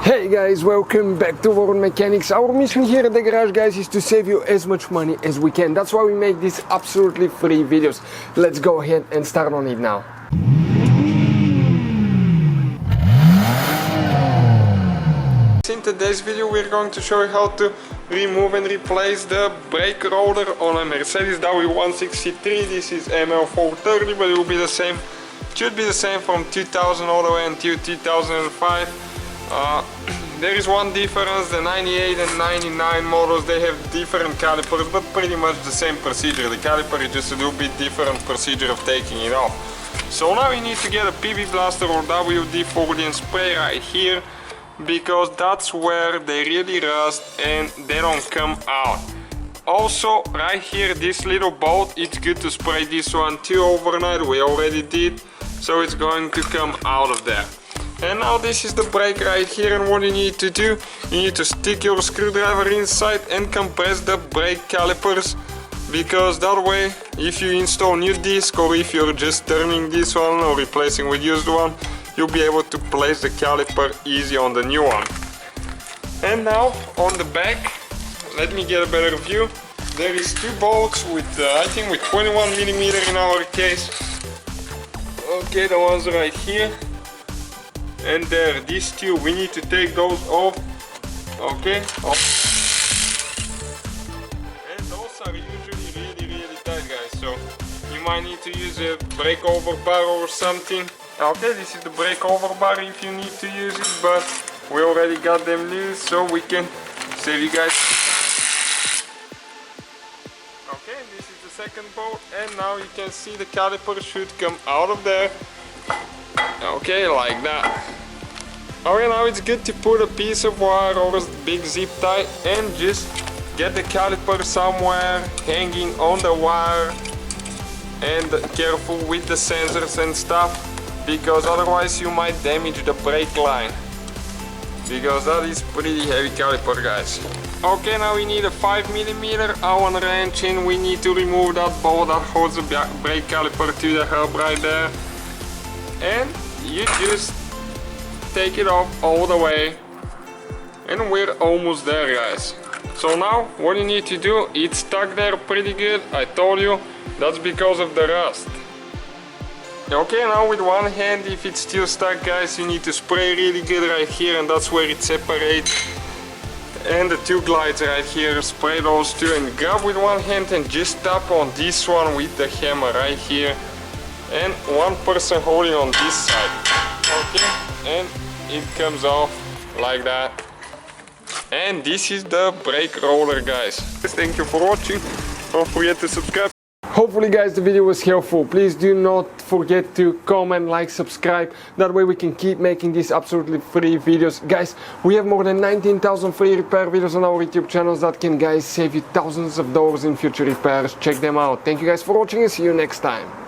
Hey guys, welcome back to World Mechanics. Our mission here at the garage, guys, is to save you as much money as we can. That's why we make these absolutely free videos. Let's go ahead and start on it now. In today's video we're going to show you how to remove and replace the brake rotor on a Mercedes W163. This is ML430, but it will be the same. It should be the same from 2000 all the way until 2005. There is one difference: the 98 and 99 models, they have different calipers, but pretty much the same procedure. The caliper is just a little bit different procedure of taking it off. So now you need to get a PB blaster or WD-40 and spray right here, because that's where they really rust and they don't come out. Also right here, this little bolt, it's good to spray this one too overnight. We already did, so it's going to come out of there. And now this is the brake right here, and what you need to do, you need to stick your screwdriver inside and compress the brake calipers, because that way if you install new disc or if you're just turning this one or replacing with used one, you'll be able to place the caliper easy on the new one. And now on the back, let me get a better view. There is two bolts with I think with 21mm in our case. Okay, the ones right here. And there, these two, we need to take those off. Okay, off. And those are usually really tight, guys, so you might need to use a brake over bar or something. Okay, this is the brake over bar if you need to use it, but we already got them loose, so we can save you guys. Okay, this is the second bolt, and now you can see the caliper should come out of there. Okay, like that. Okay, now it's good to put a piece of wire or a big zip tie and just get the caliper somewhere hanging on the wire, and careful with the sensors and stuff, because otherwise you might damage the brake line, because that is pretty heavy caliper, guys. Okay, now we need a 5mm Allen wrench, and we need to remove that bolt that holds the brake caliper to the hub right there. And you just take it off all the way, and we're almost there, guys. So now what you need to do, it's stuck there pretty good. I told you, that's because of the rust. Okay, now with one hand, if it's still stuck, guys, you need to spray really good right here, and that's where it separates. And the two glides right here, spray those two, and grab with one hand and just tap on this one with the hammer right here, and one person holding on this side. Okay, and it comes off like that. And this is the brake roller, guys. Thank you for watching. Don't forget to subscribe. Hopefully, guys, the video was helpful. Please do not forget to comment, like, subscribe. That way we can keep making these absolutely free videos. Guys, we have more than 19,000 free repair videos on our YouTube channels that can, guys, save you thousands of dollars in future repairs. Check them out. Thank you guys for watching, and see you next time.